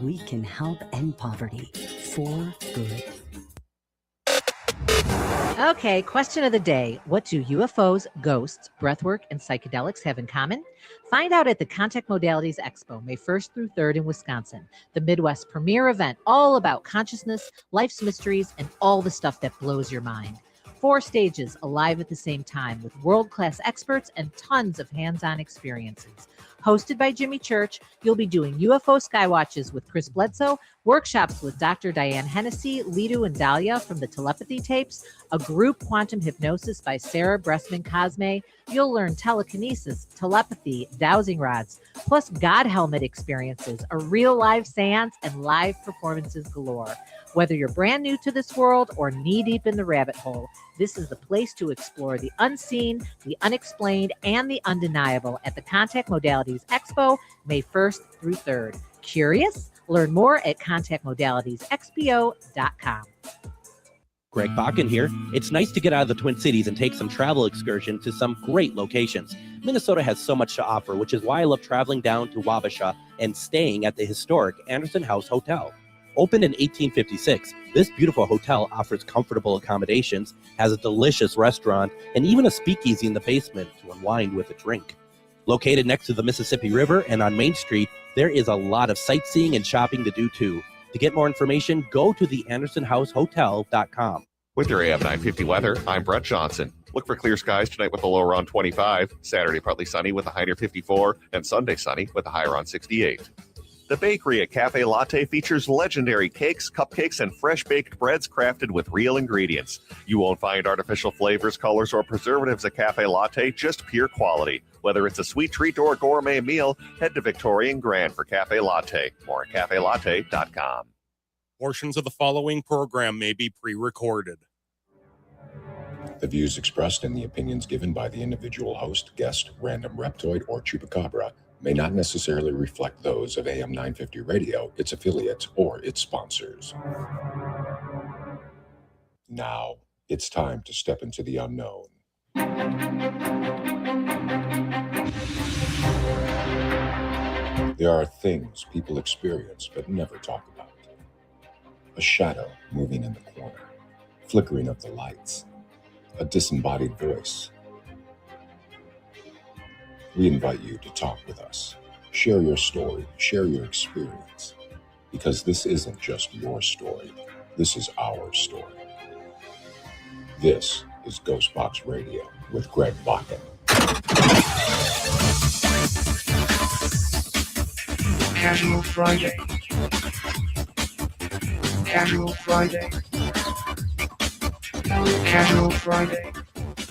we can help end poverty for good. Okay, question of the day. What do UFOs, ghosts, breathwork, and psychedelics have in common? Find out at the Contact Modalities Expo, May 1st through 3rd in Wisconsin, the Midwest premier event all about consciousness, life's mysteries, and all the stuff that blows your mind. 4 stages alive at the same time with world-class experts and tons of hands-on experiences. Hosted by Jimmy Church, you'll be doing UFO skywatches with Chris Bledsoe, workshops with Dr. Diane Hennessy, Lidu and Dahlia from the telepathy tapes, a group quantum hypnosis by Sarah Bressman Cosme. You'll learn telekinesis, telepathy, dowsing rods, plus God helmet experiences, a real live seance, and live performances galore. Whether you're brand new to this world or knee-deep in the rabbit hole, this is the place to explore the unseen, the unexplained, and the undeniable at the Contact Modalities Expo, May 1st through 3rd. Curious? Learn more at contactmodalitiesxpo.com. Greg Bakken here. It's nice to get out of the Twin Cities and take some travel excursion to some great locations. Minnesota has so much to offer, which is why I love traveling down to Wabasha and staying at the historic Anderson House Hotel. Opened in 1856, this beautiful hotel offers comfortable accommodations, has a delicious restaurant, and even a speakeasy in the basement to unwind with a drink. Located next to the Mississippi River and on Main Street, there is a lot of sightseeing and shopping to do too. To get more information, go to theandersonhousehotel.com. With your AM 950 weather, I'm Brett Johnson. Look for clear skies tonight with a low around 25, Saturday partly sunny with a high near 54, and Sunday sunny with a high around 68. The bakery at Cafe Latte features legendary cakes, cupcakes, and fresh-baked breads crafted with real ingredients. You won't find artificial flavors, colors, or preservatives at Cafe Latte, just pure quality. Whether it's a sweet treat or a gourmet meal, head to Victoria and Grand for Cafe Latte. More at cafelatte.com. Portions of the following program may be pre-recorded. The views expressed and the opinions given by the individual host, guest, random reptoid, or chupacabra may not necessarily reflect those of AM 950 Radio, its affiliates, or its sponsors. Now, it's time to step into the unknown. There are things people experience but never talk about. A shadow moving in the corner, flickering of the lights, a disembodied voice. We invite you to talk with us. Share your story, share your experience, because this isn't just your story. This is our story. This is GhostBox Radio with Greg Bakken. Casual Friday. Casual Friday. Casual Friday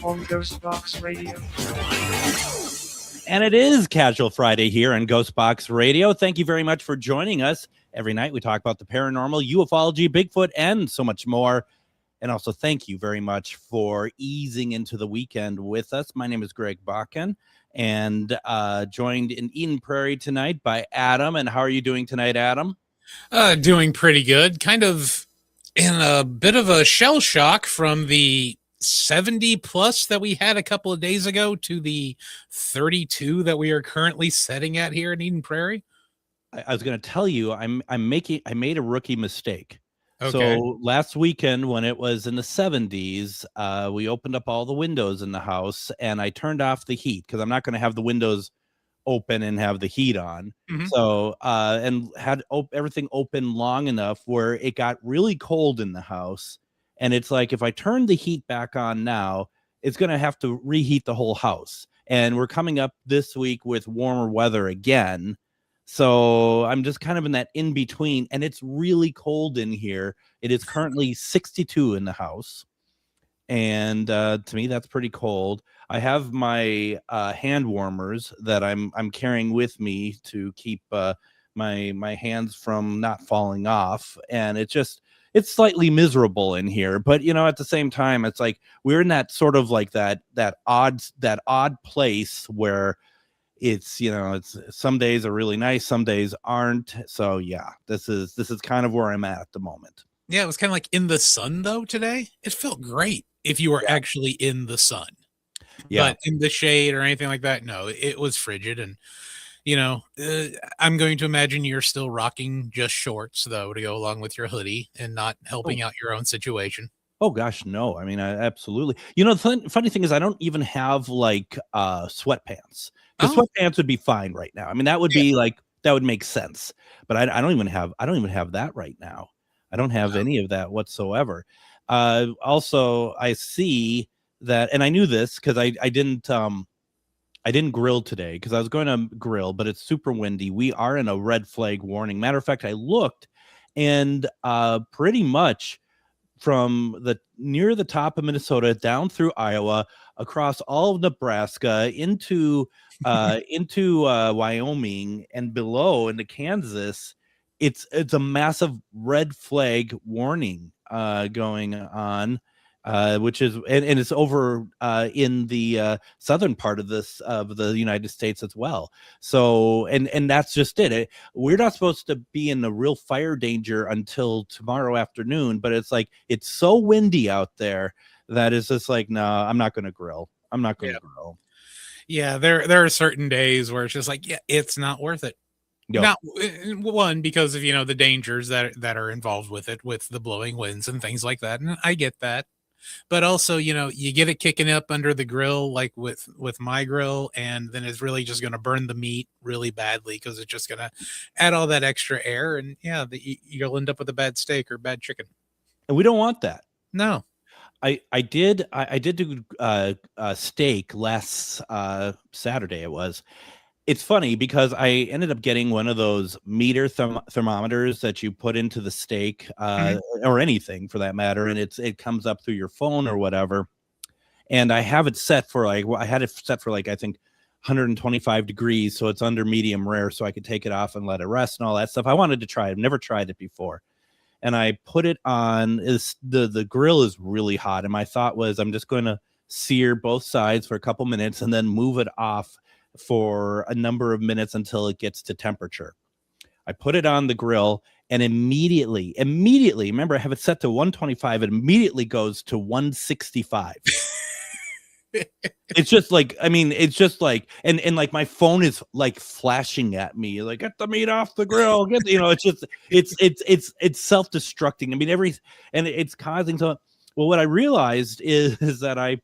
on GhostBox Radio. And it is Casual Friday here on GhostBox Radio. Thank you very much for joining us. Every night we talk about the paranormal, ufology, Bigfoot, and so much more. And also thank you very much for easing into the weekend with us. My name is Greg Bakken, and joined in Eden Prairie tonight by Adam. And how are you doing tonight, Adam? Doing pretty good. Kind of in a bit of a shell shock from the 70 plus that we had a couple of days ago to the 32 that we are currently setting at here in Eden Prairie. I was going to tell you, I made a rookie mistake. Okay. So last weekend when it was in the 70s, we opened up all the windows in the house and I turned off the heat because I'm not going to have the windows open and have the heat on. Mhm. So, and had everything open long enough where it got really cold in the house. And it's like, if I turn the heat back on now, it's going to have to reheat the whole house. And we're coming up this week with warmer weather again. So I'm just kind of in that in between, and it's really cold in here. It is currently 62 in the house. And to me, that's pretty cold. I have my hand warmers that I'm carrying with me to keep my hands from not falling off. And it's slightly miserable in here, but at the same time, it's like we're in that sort of like that odd place where it's some days are really nice, some days aren't. So yeah, this is kind of where I'm at the moment. Yeah, it was kind of like in the sun though today. It felt great if you were actually in the sun. Yeah. But in the shade or anything like that, no, it was frigid. And I'm going to imagine you're still rocking just shorts though to go along with your hoodie and not helping out your own situation. Oh gosh, no. I mean, absolutely. The funny thing is, I don't even have like sweatpants, because Oh, sweatpants would be fine right now. I mean, that would yeah. be like that would make sense. But I don't even have that right now. I don't have any of that whatsoever. Also, I see that, and I knew this because I didn't grill today because I was going to grill, but it's super windy. We are in a red flag warning. Matter of fact, I looked, and pretty much from the near the top of Minnesota down through Iowa, across all of Nebraska, into Wyoming, and below into Kansas, it's a massive red flag warning going on, which is, and it's over in the southern part of the United States as well. So and that's just it. We're not supposed to be in a real fire danger until tomorrow afternoon, but it's like it's so windy out there that it's just like, no, I'm not going to grill. I'm not going to grill. Yeah, there are certain days where it's just like, yeah, it's not worth it. Yep. Not one, because of the dangers that are involved with it, with the blowing winds and things like that, and I get that. But also, you get it kicking up under the grill, like with my grill, and then it's really just going to burn the meat really badly because it's just going to add all that extra air, and yeah, you'll end up with a bad steak or bad chicken. And we don't want that. No. I did do steak last Saturday. It was. It's funny because I ended up getting one of those meter thermometers that you put into the steak, or anything for that matter, and it comes up through your phone or whatever. And I have it set for I think 125 degrees, so it's under medium rare, so I could take it off and let it rest and all that stuff. I wanted to try it. I've never tried it before. And I put it on. The grill is really hot, and my thought was I'm just going to sear both sides for a couple minutes and then move it off for a number of minutes until it gets to temperature. I put it on the grill, and immediately, remember, I have it set to 125. It immediately goes to 165. It's just like, and like my phone is like flashing at me, like, get the meat off the grill, it's just, it's self-destructing. I mean, and it's causing so. Well, what I realized is that I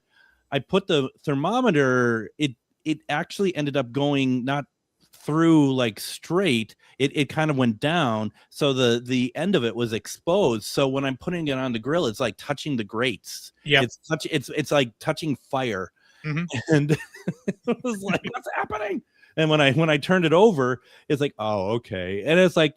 put the thermometer, it actually ended up going not through like straight, it kind of went down, so the end of it was exposed. So when I'm putting it on the grill, it's like touching the grates. Yeah, it's like touching fire. Mm-hmm. And it was like, what's happening? And when I turned it over, it's like, oh, okay. And it's like,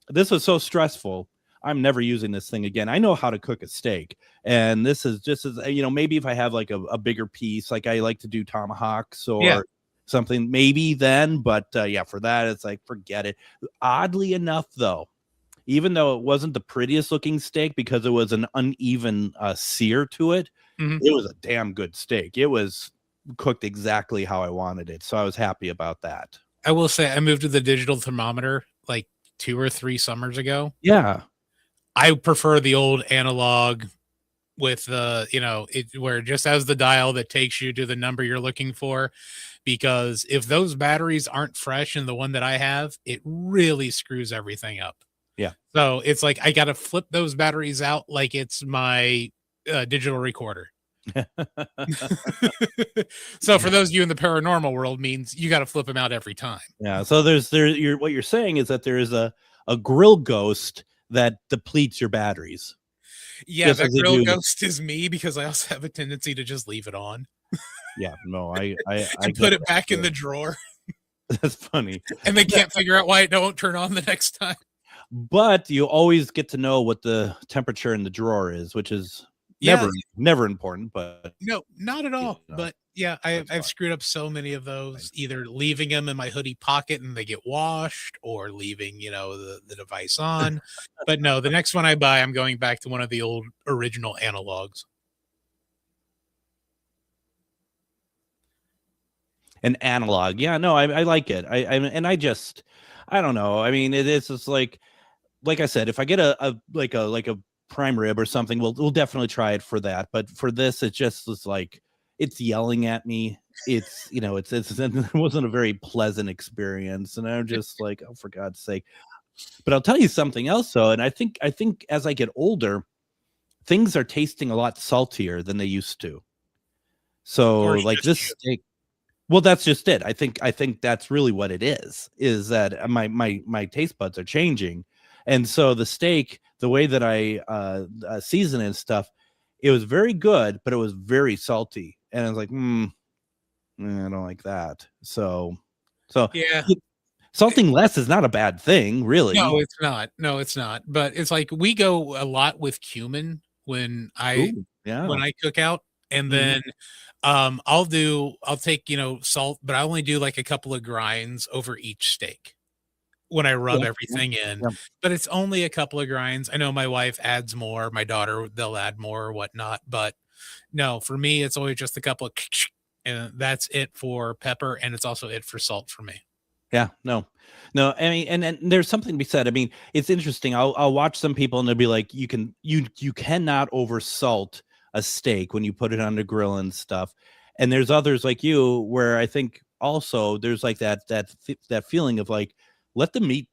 this was so stressful. I'm never using this thing again. I know how to cook a steak, and this is just as, maybe if I have like a bigger piece, like I like to do tomahawks or something, maybe then. But yeah, for that, it's like, forget it. Oddly enough, though, even though it wasn't the prettiest looking steak because it was an uneven sear to it, it was a damn good steak. It was cooked exactly how I wanted it, so I was happy about that. I will say I moved to the digital thermometer like 2 or 3 summers ago. Yeah. I prefer the old analog with where it just has the dial that takes you to the number you're looking for, because if those batteries aren't fresh in the one that I have, it really screws everything up. Yeah. So it's like I got to flip those batteries out like it's my digital recorder. So for those of you in the paranormal world, means you got to flip them out every time. Yeah. So what you're saying is that there is a grill ghost that depletes your batteries. Yeah, that grill ghost is me, because I also have a tendency to just leave it on. Yeah, no, I put it back in the drawer. That's funny. And they can't figure out why it don't turn on the next time. But you always get to know what the temperature in the drawer is, which is never important. But no, not at all. But yeah, I've screwed up so many of those, either leaving them in my hoodie pocket and they get washed, or leaving, the device on. But no, the next one I buy, I'm going back to one of the old original analogs. An analog. Yeah, no, I like it. I don't know. I mean, it's just like I said, if I get a prime rib or something, we'll definitely try it for that. But for this, it's like, it's yelling at me. It's, you know, it's it wasn't a very pleasant experience, and I'm just like, oh, for God's sake. But I'll tell you something else though, and I think as I get older, things are tasting a lot saltier than they used to. So Or like just this you. steak, well, that's just it. I think that's really what it is that my taste buds are changing. And so the steak, the way that I season and stuff, it was very good, but it was very salty. And I was like, I don't like that. So Yeah. salting less is not a bad thing, really. No, it's not. No, it's not. But it's like we go a lot with cumin when Ooh, yeah. I cook out, and Mhm. then I'll take, salt, but I only do like a couple of grinds over each steak when I rub Yeah, everything in. yeah. But it's only a couple of grinds. I know my wife adds more, my daughter, they'll add more or whatnot, but no, for me it's always just a couple of and that's it for pepper, and it's also it for salt for me. Yeah, no. I mean, and there's something to be said. I mean, it's interesting. I'll watch some people and they'll be like, you cannot over salt a steak when you put it on the grill and stuff. And there's others like you where I think also there's like that feeling of like, let the meat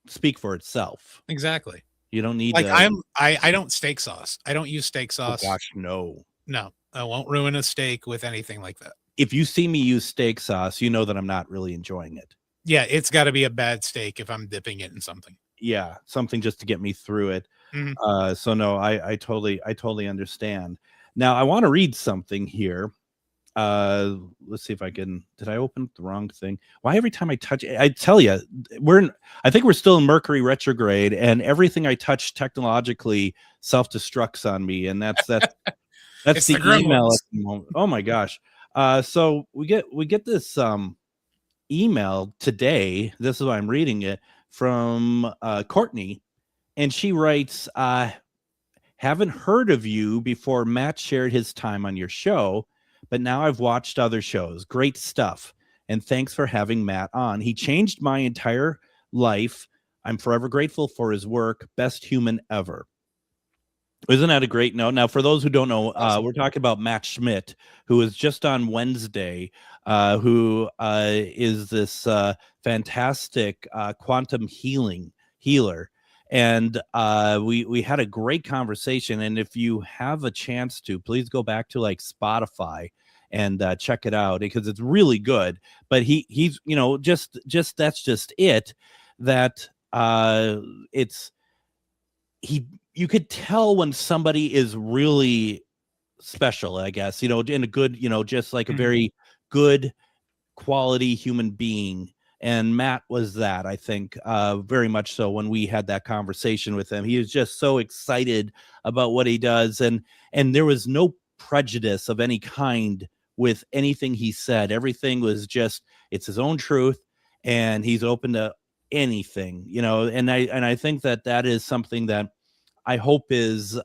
speak for itself. Exactly. You don't need Like to. I don't steak sauce. I don't use steak Oh sauce. gosh, no. No, I won't ruin a steak with anything like that. If you see me use steak sauce, you know that I'm not really enjoying it. Yeah, it's got to be a bad steak if I'm dipping it in something. Yeah, something just to get me through it. Mhm. So no, I totally understand. Now I want to read something here. Let's see if I can. Did I open the wrong thing? Why every time I touch it, I tell you, I think we're still in Mercury retrograde, and everything I touch technologically self-destructs on me, and that's It's the the email gremlins. at the moment. Oh my gosh. So we get this email today. This is why I'm reading it from Courtney, and she writes, haven't heard of you before Matt shared his time on your show, but now I've watched other shows. Great stuff. And thanks for having Matt on. He changed my entire life. I'm forever grateful for his work. Best human ever. Isn't that a great note? Now, for those who don't know, we're talking about Matt Schmidt, who was just on Wednesday, who is this fantastic quantum healer. And we had a great conversation. And if you have a chance to, please go back to like Spotify and check it out because it's really good. But he's, you know, just that's just it, that it's you could tell when somebody is really special, I guess, you know, in a good, you know, just like a very good quality human being. And Matt was that, I think, very much so. When we had that conversation with him, he was just so excited about what he does, and there was no prejudice of any kind with anything he said. Everything was just, it's his own truth, and he's open to anything, you know. And I think that is something that I hope is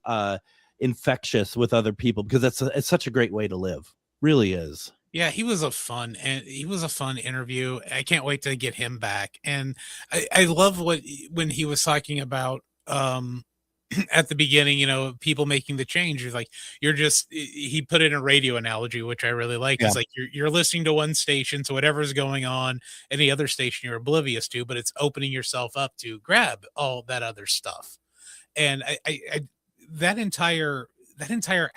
infectious with other people, because it's such a great way to live. Really is. Yeah, he was a fun interview. I can't wait to get him back. And I love when he was talking about at the beginning, you know, people making the change. He's like, he put in a radio analogy, which I really like. Yeah. It's like you're listening to one station, so whatever's going on, any other station you're oblivious to, but it's opening yourself up to grab all that other stuff. And I that entire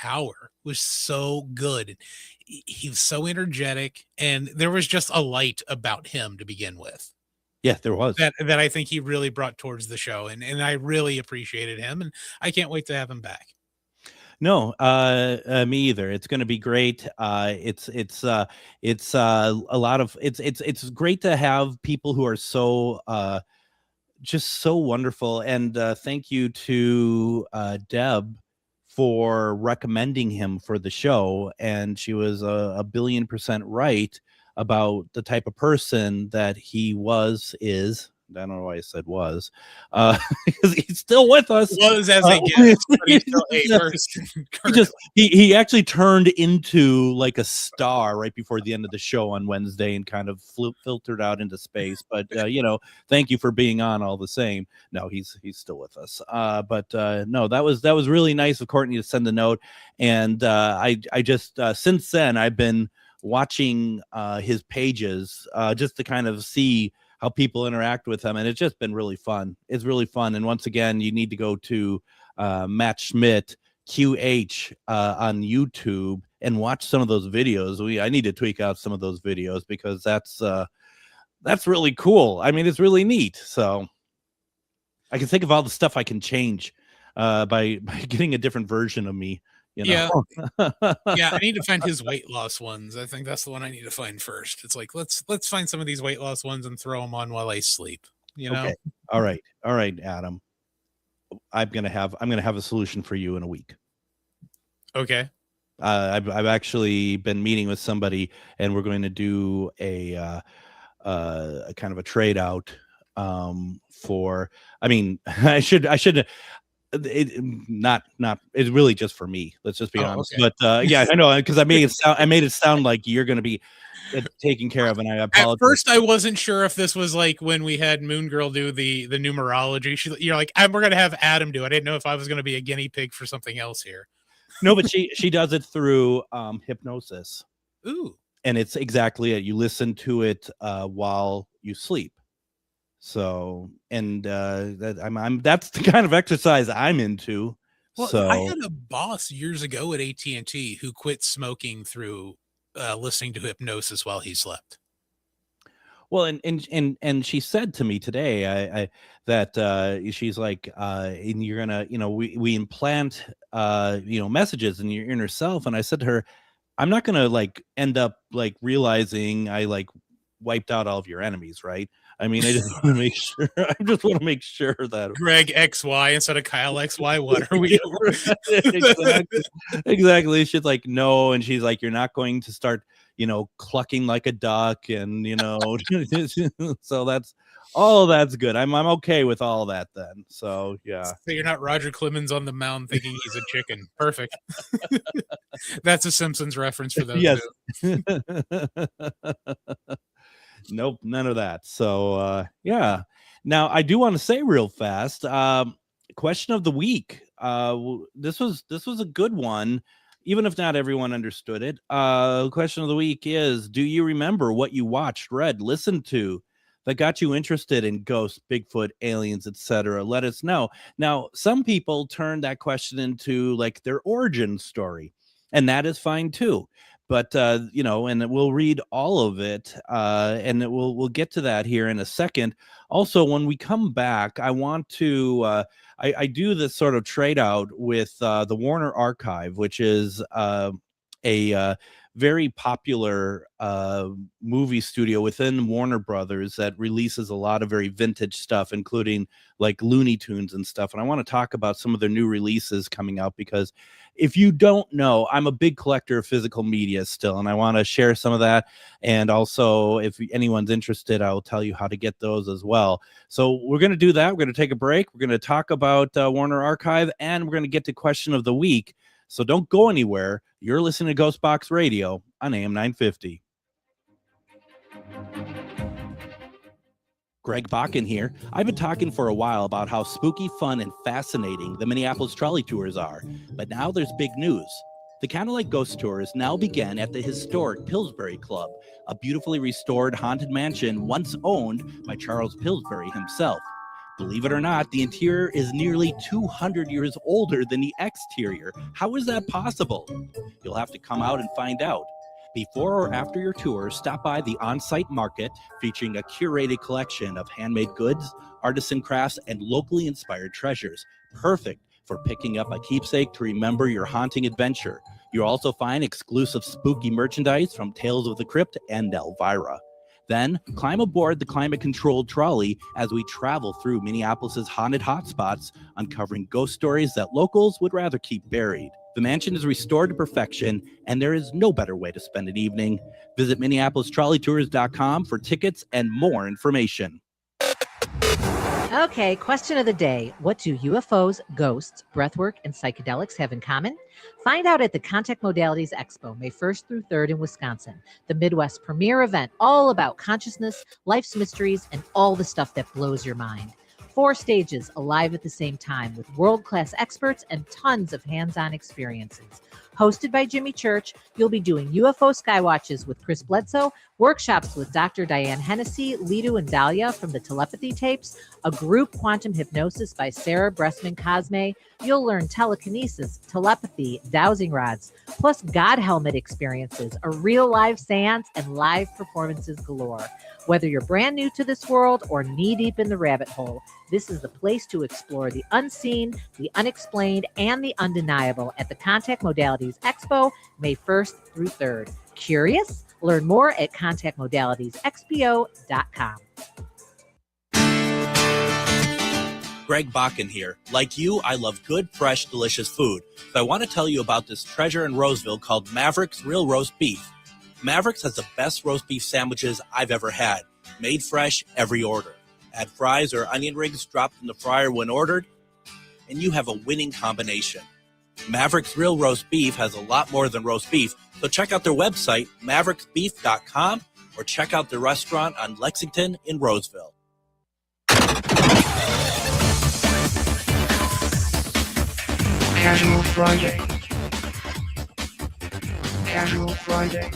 hour was so good. He was so energetic, and there was just a light about him to begin with. Yeah, there was. That I think he really brought towards the show, and I really appreciated him, and I can't wait to have him back. No, me either. It's going to be great. It's a lot of it's great to have people who are so just so wonderful. And thank you to Deb for recommending him for the show. And she was a billion% right about the type of person that he is I don't know why I said was, because he's still with us. Was as a guest, but he's still a person. He actually turned into like a star right before the end of the show on Wednesday and kind of filtered out into space. But thank you for being on all the same. No, he's still with us. But no, that was really nice of Courtney to send the note. And I just since then I've been watching his pages just to kind of see how people interact with him, and it's just been really fun. It's really fun. And once again, you need to go to Matt Schmidt QH on YouTube and watch some of those videos. I need to tweak out some of those videos because that's really cool. I mean, it's really neat. So I can think of all the stuff I can change by getting a different version of me. Yeah. Yeah, I need to find his weight loss ones. I think that's the one I need to find first. It's like let's find some of these weight loss ones and throw them on while I sleep. Okay. All right, Adam. I'm gonna have a solution for you in a week. Okay. I've actually been meeting with somebody, and we're going to do a kind of a trade out for. I mean, I should. It's really just for me. Let's just be honest. Okay. But yeah, I know, because I made it sound like you're going to be taken care of, and I apologize. At first, I wasn't sure if this was like when we had Moon Girl do the numerology. You're like, we're going to have Adam do it. I didn't know if I was going to be a guinea pig for something else here. No, but she does it through hypnosis. Ooh, and it's exactly it. You listen to it while you sleep. So, and that's the kind of exercise I'm into. Well, so I had a boss years ago at AT&T who quit smoking through listening to hypnosis while he slept. Well, and she said to me today, that she's like, and you're gonna, we implant, messages in your inner self. And I said to her, I'm not gonna like end up like realizing I like wiped out all of your enemies, right? I mean, I just want to make sure. I just want to make sure that Greg XY instead of Kyle XY. What are we? Exactly. She's like, no, and she's like, you're not going to start, clucking like a duck, and so that's all. That's good. I'm okay with all that then. So yeah. So you're not Roger Clemens on the mound thinking he's a chicken. Perfect. That's a Simpsons reference for those. Yes. Nope, none of that. So yeah. Now I do want to say real fast, question of the week. This was a good one, even if not everyone understood it. Question of the week is, do you remember what you watched, read, listened to that got you interested in ghosts, Bigfoot, aliens, etc.? Let us know. Now, some people turn that question into like their origin story, and that is fine too. But and we'll read all of it, and we'll get to that here in a second. Also, when we come back, I want to I do this sort of trade out with the Warner Archive, which is a very popular movie studio within Warner Brothers that releases a lot of very vintage stuff, including like Looney Tunes and stuff. And I want to talk about some of their new releases coming out, because if you don't know, I'm a big collector of physical media still, and I want to share some of that. And also, if anyone's interested, I'll tell you how to get those as well. So we're going to do that. We're going to take a break. We're going to talk about Warner Archive, and we're going to get to question of the week. So don't go anywhere. You're listening to GhostBox Radio on AM 950. Greg Bakken here. I've been talking for a while about how spooky, fun, and fascinating the Minneapolis Trolley Tours are, but now there's big news. The Candlelight Ghost Tours now begin at the historic Pillsbury Club, a beautifully restored haunted mansion once owned by Charles Pillsbury himself. Believe it or not, the interior is nearly 200 years older than the exterior. How is that possible? You'll have to come out and find out. Before or after your tour, stop by the on-site market featuring a curated collection of handmade goods, artisan crafts, and locally inspired treasures. Perfect for picking up a keepsake to remember your haunting adventure. You'll also find exclusive spooky merchandise from Tales of the Crypt and Elvira. Then climb aboard the climate-controlled trolley as we travel through Minneapolis's haunted hotspots, uncovering ghost stories that locals would rather keep buried. The mansion is restored to perfection, and there is no better way to spend an evening. Visit MinneapolisTrolleyTours.com for tickets and more information. Okay, question of the day. What do UFOs, ghosts, breathwork, and psychedelics have in common? Find out at the Contact Modalities Expo, May 1st through 3rd in Wisconsin, the Midwest premier event all about consciousness, life's mysteries, and all the stuff that blows your mind. 4 stages alive at the same time with world-class experts and tons of hands-on experiences. Hosted by Jimmy Church, you'll be doing UFO skywatches with Chris Bledsoe, workshops with Dr. Diane Hennessy, Lidu and Dahlia from the telepathy tapes, a group quantum hypnosis by Sarah Bressman Cosme. You'll learn telekinesis, telepathy, dowsing rods, plus God helmet experiences, a real live seance, and live performances galore. Whether you're brand new to this world or knee deep in the rabbit hole, this is the place to explore the unseen, the unexplained, and the undeniable at the Contact Modalities Expo, May 1st through 3rd. Curious? Learn more at contactmodalitiesexpo.com. Greg Bakken here. Like you, I love good, fresh, delicious food. So I want to tell you about this treasure in Roseville called Maverick's Real Roast Beef. Maverick's has the best roast beef sandwiches I've ever had. Made fresh every order. Add fries or onion rings dropped in the fryer when ordered, and you have a winning combination. Maverick's Real Roast Beef has a lot more than roast beef, so check out their website, mavericksbeef.com, or check out their restaurant on Lexington in Roseville. Casual Friday. Casual Friday.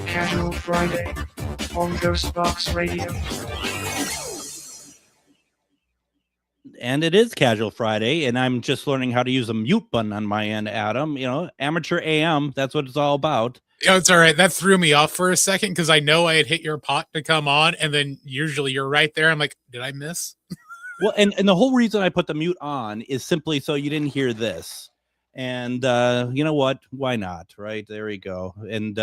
Casual Friday on GhostBox Radio. And it is Casual Friday, and I'm just learning how to use a mute button on my end, Adam. You know, amateur AM, that's what it's all about. Yeah, it's all right. That threw me off for a second because I know I had hit your pot to come on, and then usually you're right there. I'm like, did I miss? Well, and the whole reason I put the mute on is simply so you didn't hear this. And you know what? Why not? Right there you go. And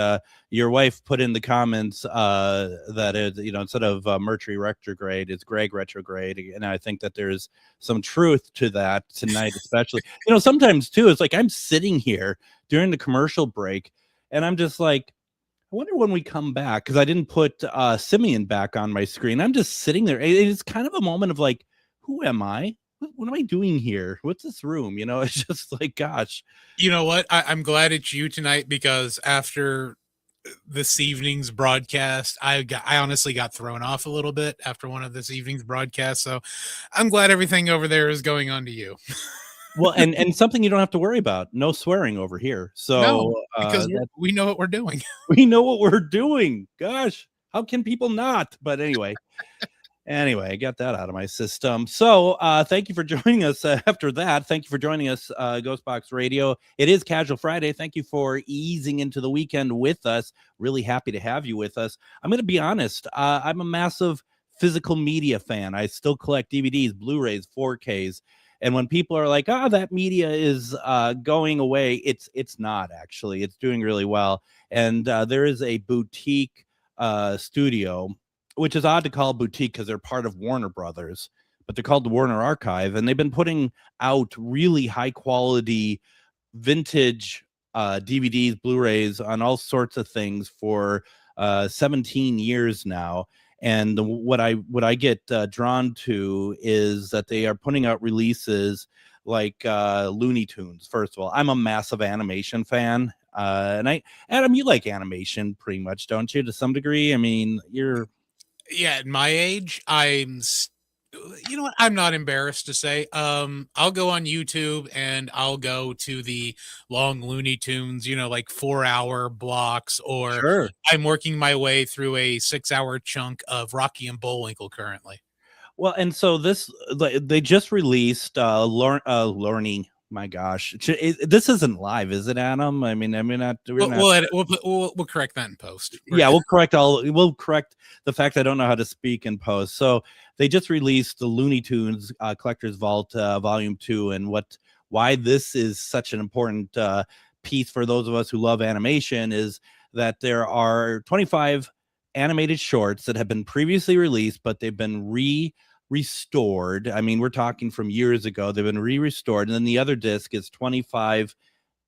your wife put in the comments that it, you know, instead of Mercury retrograde, it's Greg retrograde. And I think that there's some truth to that tonight, especially. You know, sometimes too, it's like I'm sitting here during the commercial break, and I'm just like, I wonder when we come back, because I didn't put Simeon back on my screen. I'm just sitting there. It's kind of a moment of like, who am I? What am I doing here? What's this room? You know, it's just like, gosh. You know what? I'm glad it's you tonight because after this evening's broadcast, I honestly got thrown off a little bit after one of this evening's broadcasts. So I'm glad everything over there is going on to you. Well, and something you don't have to worry about. No swearing over here. So no, because we know what we're doing. We know what we're doing. Gosh, how can people not? But anyway. Anyway, I got that out of my system. So thank you for joining us after that. Thank you for joining us, GhostBox Radio. It is Casual Friday. Thank you for easing into the weekend with us. Really happy to have you with us. I'm going to be honest. I'm a massive physical media fan. I still collect DVDs, Blu-rays, 4Ks. And when people are like, that media is going away, it's not actually. It's doing really well. And there is a boutique studio, which is odd to call boutique because they're part of Warner Brothers, but they're called the Warner Archive, and they've been putting out really high quality vintage DVDs, Blu-rays on all sorts of things for 17 years now. And what I get drawn to is that they are putting out releases like Looney Tunes. First of all, I'm a massive animation fan. And Adam, you like animation pretty much, don't you? To some degree. I mean, you're... Yeah, at my age, you know what? I'm not embarrassed to say. I'll go on YouTube and I'll go to the long Looney Tunes, you know, like 4-hour blocks, or Sure. I'm working my way through a 6-hour chunk of Rocky and Bullwinkle currently. Well, and so they just released learning. My gosh, this isn't live, is it, Adam? I mean, we'll correct that in post. We'll correct the fact I don't know how to speak in post. So they just released the Looney Tunes Collector's Vault Volume 2, and why this is such an important piece for those of us who love animation is that there are 25 animated shorts that have been previously released, but they've been restored. I mean, we're talking from years ago. They've been restored, and then the other disc is 25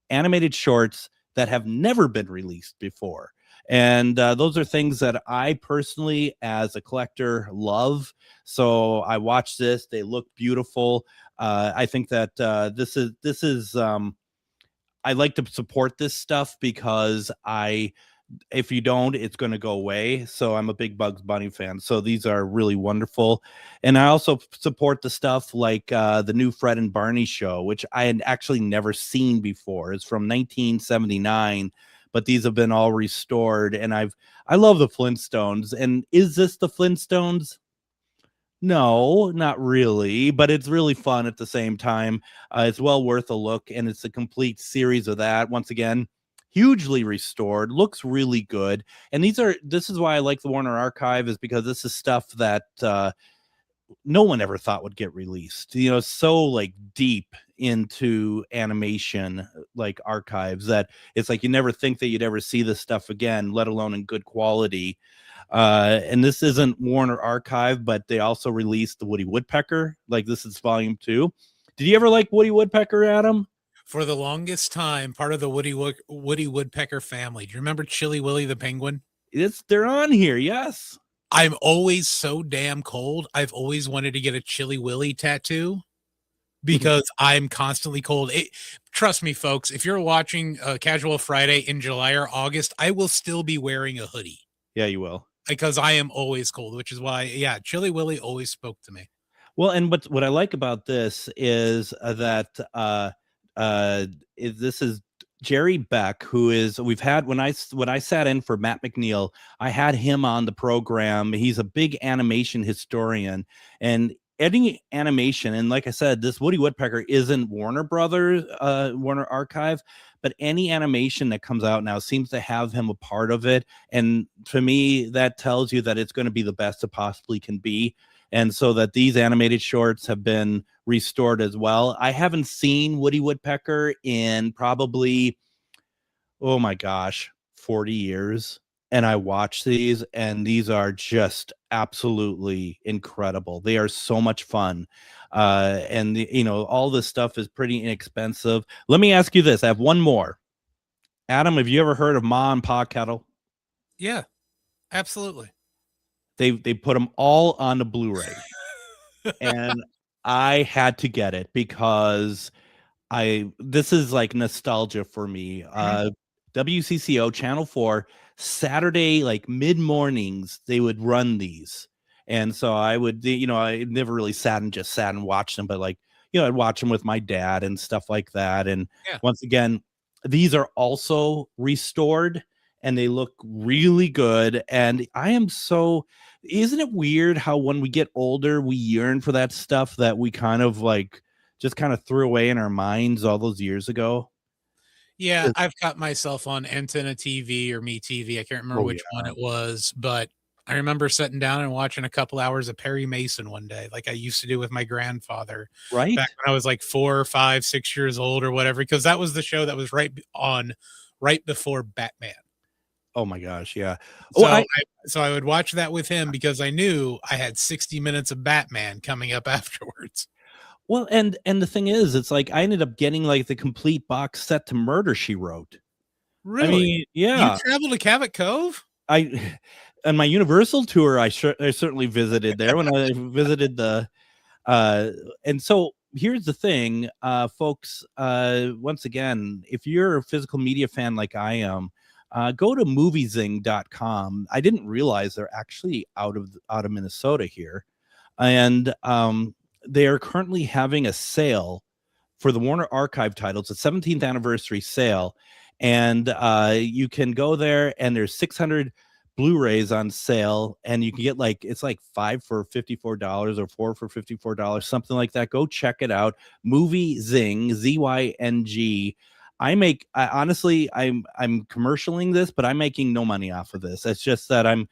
animated shorts that have never been released before. And those are things that I personally, as a collector, love. So I watched this. They look beautiful. I think that this is I like to support this stuff because if you don't, it's going to go away. So I'm a big Bugs Bunny fan. So these are really wonderful. And I also support the stuff like the new Fred and Barney show, which I had actually never seen before. It's from 1979, but these have been all restored. And I love the Flintstones. And is this the Flintstones? No, not really, but it's really fun at the same time. It's well worth a look, and it's a complete series of that. Once again, hugely restored, looks really good. And this is why I like the Warner Archive, is because this is stuff that no one ever thought would get released. You know, so like deep into animation like archives that it's like you never think that you'd ever see this stuff again, let alone in good quality. And this isn't Warner Archive, but they also released the Woody Woodpecker. Like, this is volume 2. Did you ever like Woody Woodpecker, Adam? For the longest time, part of the Woody Woodpecker family. Do you remember Chilly Willy the penguin? They're on here, yes. I'm always so damn cold. I've always wanted to get a Chilly Willy tattoo because I'm constantly cold. Trust me, folks, if you're watching Casual Friday in July or August, I will still be wearing a hoodie. Yeah, you will. Because I am always cold, which is why, yeah, Chilly Willy always spoke to me. Well, and what I like about this is that this is Jerry Beck, who is, we've had, when I sat in for Matt McNeil, I had him on the program. He's a big animation historian, and any animation, and like I said, this Woody Woodpecker isn't Warner Brothers, Warner Archive, but any animation that comes out now seems to have him a part of it. And to me, that tells you that it's going to be the best it possibly can be. And so that these animated shorts have been restored as well. I haven't seen Woody Woodpecker in probably, oh my gosh, 40 years. And I watch these, and these are just absolutely incredible. They are so much fun. And all this stuff is pretty inexpensive. Let me ask you this. I have one more. Adam, have you ever heard of Ma and Pa Kettle? Yeah, absolutely. They put them all on the Blu-ray. And I had to get it because this is like nostalgia for me. WCCO Channel 4, Saturday, like mid mornings, they would run these. And so I would, I never really sat and watched them, but like, I'd watch them with my dad and stuff like that. And once again, these are also restored and they look really good. And isn't it weird how when we get older, we yearn for that stuff that we kind of like just kind of threw away in our minds all those years ago? Yeah, I've caught myself on Antenna TV or Me TV. I can't remember which one it was, but I remember sitting down and watching a couple hours of Perry Mason one day, like I used to do with my grandfather. Right. Back when I was like 4, 5, 6 years old or whatever, because that was the show that was right before Batman. Oh my gosh, yeah. So I would watch that with him because I knew I had 60 minutes of Batman coming up afterwards. Well, and the thing is, it's like I ended up getting like the complete box set to Murder, She Wrote. Really? I mean, yeah. You traveled to Cabot Cove? On my Universal tour, I certainly visited there when I visited the and so here's the thing, folks, once again, if you're a physical media fan like I am, go to moviezing.com. I didn't realize they're actually out of Minnesota here. And they are currently having a sale for the Warner Archive titles, a 17th anniversary sale. And you can go there, and there's 600 Blu-rays on sale, and you can get it's like 5 for $54 or 4 for $54, something like that. Go check it out. Movie Zing, ZYNG. Honestly, I'm commercialing this, but I'm making no money off of this. It's just that I'm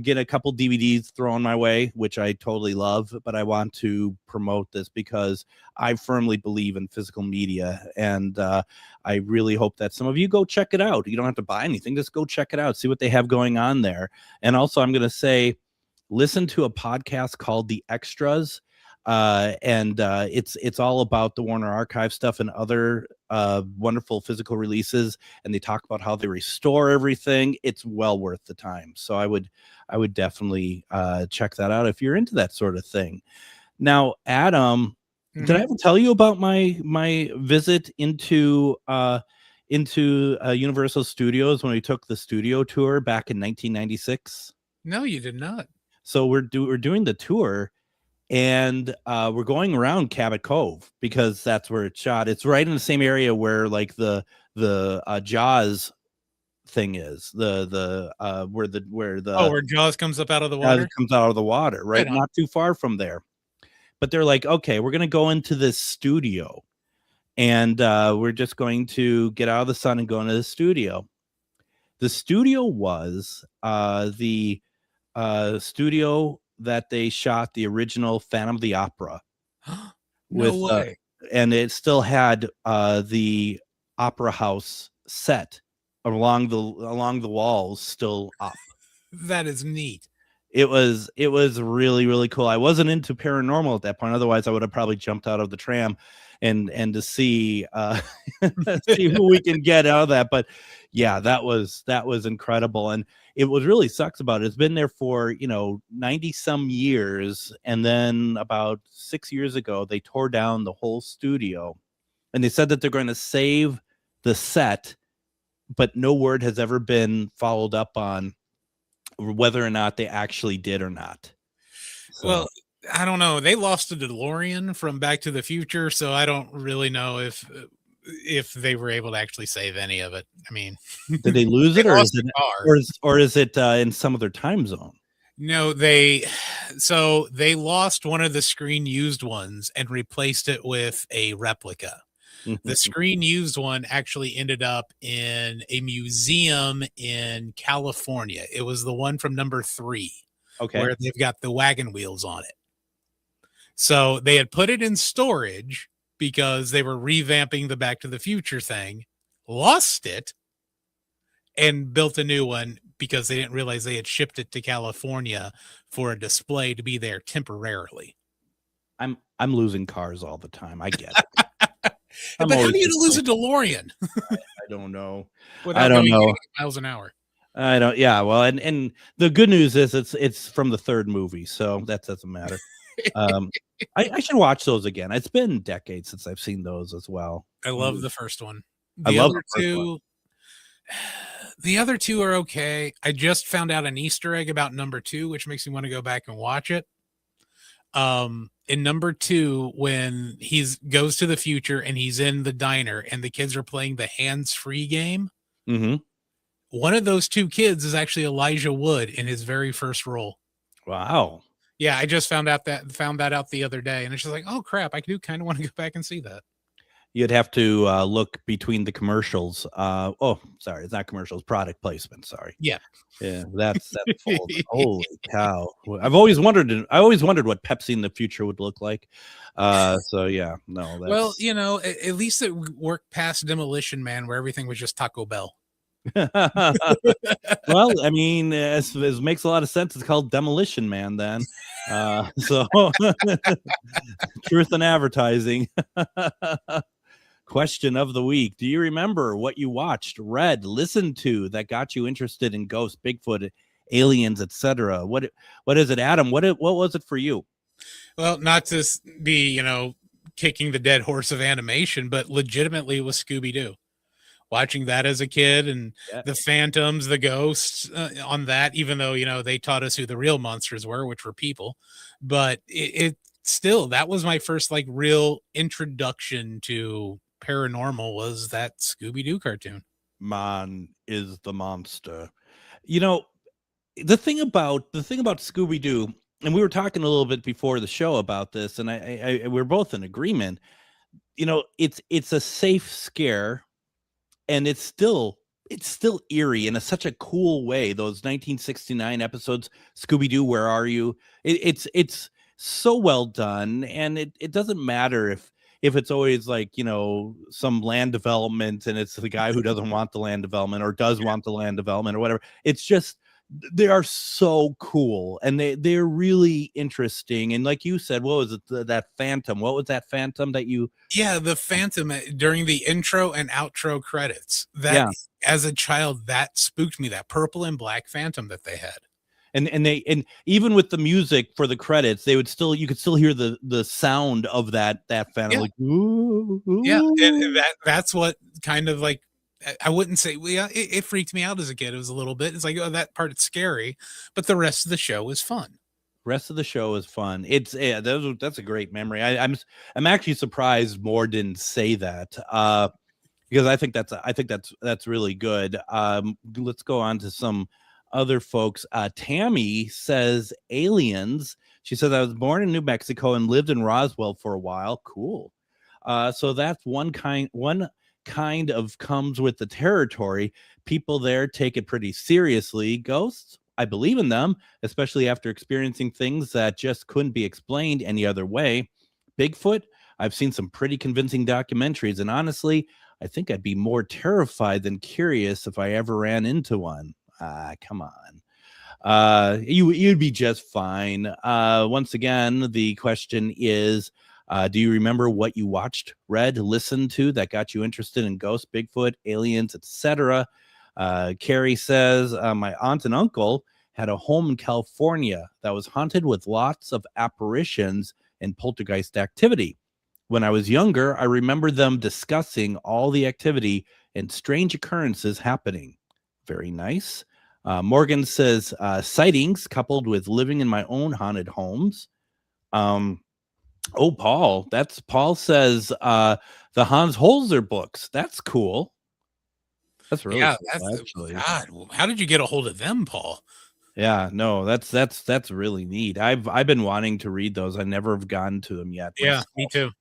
getting a couple DVDs thrown my way, which I totally love, but I want to promote this because I firmly believe in physical media. And I really hope that some of you go check it out. You don't have to buy anything. Just go check it out. See what they have going on there. And also, I'm going to say, listen to a podcast called The Extras. and it's all about the Warner Archive stuff and other wonderful physical releases, and they talk about how they restore everything. It's well worth the time. So I would definitely check that out if you're into that sort of thing. Now, Adam, did I ever tell you about my visit into Universal Studios when we took the studio tour back in 1996? No, you did not. So we're doing the tour, and we're going around Cabot Cove because that's where it's shot. It's right in the same area where like the Jaws thing is, where Jaws comes up out of the water. Comes out of the water, right? Not too far from there. But they're like, okay, we're gonna go into this studio, and we're just going to get out of the sun and go into the studio. The studio was the studio that they shot the original Phantom of the Opera with, way. And it still had the opera house set along the walls still up. That is neat. It was really, really cool. I wasn't into paranormal at that point. Otherwise, I would have probably jumped out of the tram and to see see who we can get out of that. But yeah, that was incredible. And it was really sucks about it. It's been there for 90 some years, and then about 6 years ago they tore down the whole studio, and they said that they're going to save the set, but no word has ever been followed up on whether or not they actually did or not. So. Well, I don't know. They lost a DeLorean from Back to the Future, so I don't really know if they were able to actually save any of it. I mean, did they lose it, or is it in some other time zone? No, they lost one of the screen used ones and replaced it with a replica. The screen used one actually ended up in a museum in California. It was the one from number 3, where they've got the wagon wheels on it. So they had put it in storage because they were revamping the Back to the Future thing, lost it, and built a new one because they didn't realize they had shipped it to California for a display to be there temporarily. I'm losing cars all the time. I get it. But how do you lose a DeLorean? I don't know. I don't know. Miles an hour. I don't. Yeah. Well, and the good news is it's from the third movie, so that doesn't matter. I should watch those again. It's been decades since I've seen those as well. I love the first one. The other two are okay. I just found out an Easter egg about number 2, which makes me want to go back and watch it. In number 2, when he goes to the future and he's in the diner and the kids are playing the hands-free game, one of those 2 kids is actually Elijah Wood in his very first role. Wow. Yeah, I just found that out the other day, and it's just like, oh crap, I do kind of want to go back and see that. You'd have to look between the commercials. Sorry, it's not commercials, product placement. Sorry. Yeah, that's false. Holy cow! I've always wondered what Pepsi in the future would look like. So yeah, no. Well, at least it worked past Demolition Man, where everything was just Taco Bell. Well, I mean, it makes a lot of sense. It's called Demolition Man then. So truth in advertising. Question of the week. Do you remember what you watched, read, listened to that got you interested in ghosts, Bigfoot, aliens, etc.? What is it, Adam? What was it for you? Well, not to be, kicking the dead horse of animation, but legitimately it was Scooby-Doo. Watching that as a kid, and the phantoms, the ghosts on that, even though, they taught us who the real monsters were, which were people. But it still, that was my first real introduction to paranormal, was that Scooby-Doo cartoon. Man is the monster. The thing about Scooby-Doo, and we were talking a little bit before the show about this, and we're both in agreement. It's a safe scare, and it's still eerie in such a cool way. Those 1969 episodes, Scooby-Doo, Where Are You? It's so well done, and it doesn't matter if it's always some land development and it's the guy who doesn't want the land development or does want the land development or whatever. It's just they are so cool, and they're really interesting. And like you said, what was it, that phantom? What was that phantom that you? Yeah, the Phantom during the intro and outro credits. That Yeah. as a child, that spooked me. That purple and black Phantom that they had. And even with the music for the credits, you could still hear the sound of that phantom. Yeah. Like, ooh, Yeah, and ooh. that's what kind of like, I wouldn't say, well, yeah, it freaked me out as a kid. It was a little bit. It's like, oh, that part is scary, but the rest of the show is fun. Rest of the show is fun. That's a great memory. I'm actually surprised Moore didn't say that. Because I think that's really good. Let's go on to some other folks. Tammy says aliens. She says, I was born in New Mexico and lived in Roswell for a while. Cool. So that's one kind of comes with the territory. People there take it pretty seriously. Ghosts, I believe in them, especially after experiencing things that just couldn't be explained any other way. Bigfoot, I've seen some pretty convincing documentaries, and honestly, I think I'd be more terrified than curious if I ever ran into one. Come on. You'd be just fine. Once again, the question is, do you remember what you watched, read, listened to that got you interested in ghosts, Bigfoot, aliens, etc.? Carrie says, my aunt and uncle had a home in California that was haunted with lots of apparitions and poltergeist activity. When I was younger, I remember them discussing all the activity and strange occurrences happening. Very nice. Morgan says, sightings coupled with living in my own haunted homes. Paul says, the Hans Holzer books. That's cool. That's really cool, that's actually. God. How did you get a hold of them, Paul? Yeah, no, that's really neat. I've been wanting to read those. I never have gotten to them yet. Yeah, me too.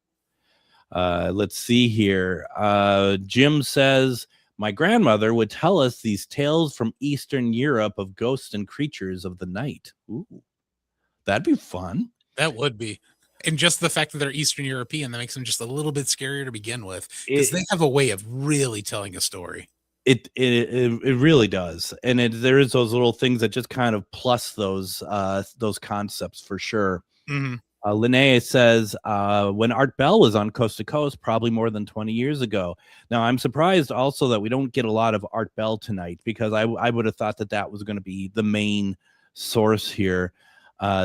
Let's see here. Jim says, my grandmother would tell us these tales from Eastern Europe of ghosts and creatures of the night. Ooh, that'd be fun. That would be. And just the fact that they're Eastern European, that makes them just a little bit scarier to begin with, because they have a way of really telling a story. It really does. And there is those little things that just kind of plus those concepts for sure. Mm-hmm. Linnea says, when Art Bell was on Coast to Coast, probably more than 20 years ago. Now, I'm surprised also that we don't get a lot of Art Bell tonight, because I would have thought that was going to be the main source here.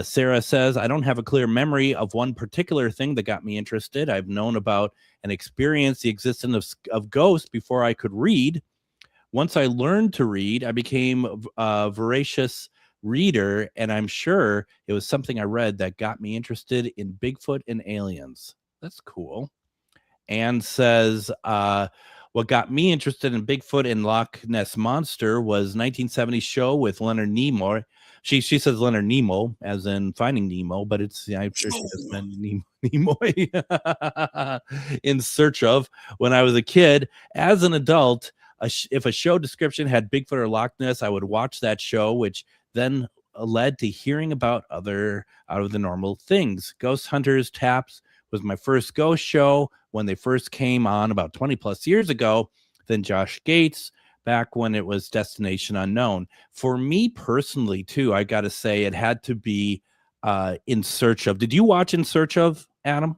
Sarah says, I don't have a clear memory of one particular thing that got me interested. I've known about and experienced the existence of ghosts before I could read. Once I learned to read, I became a voracious reader, and I'm sure it was something I read that got me interested in Bigfoot and aliens. That's cool. Anne says, what got me interested in Bigfoot and Loch Ness Monster was 1970s show with Leonard Nimoy. She says Leonard Nemo, as in Finding Nemo, but I'm sure she just meant Nimoy. In Search Of. When I was a kid, as an adult, if a show description had Bigfoot or Loch Ness, I would watch that show, which then led to hearing about other out of the normal things. Ghost Hunters Taps was my first ghost show when they first came on about 20 plus years ago. Then Josh Gates, back when it was Destination Unknown. For me personally, too, I got to say it had to be In Search Of. Did you watch In Search Of, Adam?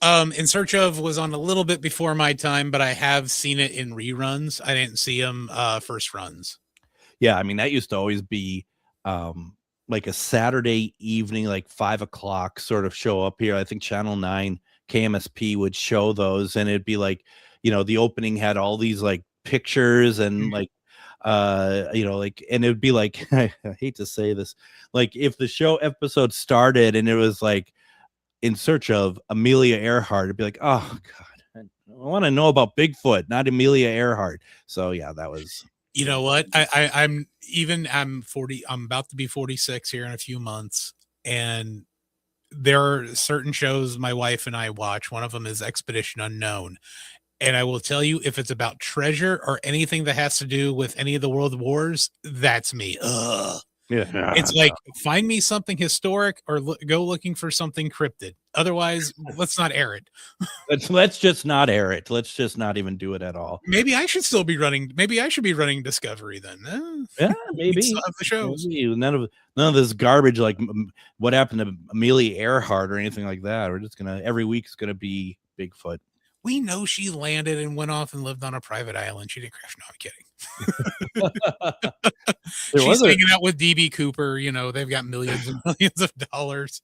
In Search Of was on a little bit before my time, but I have seen it in reruns. I didn't see them first runs. Yeah, I mean, that used to always be like a Saturday evening, like 5 o'clock sort of show up here. I think Channel 9 KMSP would show those, and it'd be like, the opening had all these like pictures and like, and it would be like, I hate to say this, like if the show episode started and it was like In Search Of Amelia Earhart, it'd be like, oh God, I want to know about Bigfoot, not Amelia Earhart. So yeah, that was. You know what? I'm 40. I'm about to be 46 here in a few months, and there are certain shows my wife and I watch. One of them is Expedition Unknown, and I will tell you, if it's about treasure or anything that has to do with any of the world wars, that's me. Ugh. Yeah. It's like, find me something historic or go looking for something cryptid. Otherwise, let's not air it. Let's just not air it. Let's just not even do it at all. Maybe I should still be running. Maybe I should be running Discovery then. Yeah, maybe. Still have the shows. Maybe. None of this garbage like what happened to Amelia Earhart or anything like that. We're just gonna every week's gonna be Bigfoot. We know she landed and went off and lived on a private island. She didn't crash. No, I'm kidding. She's hanging out with DB Cooper. You know, they've got millions and millions of dollars.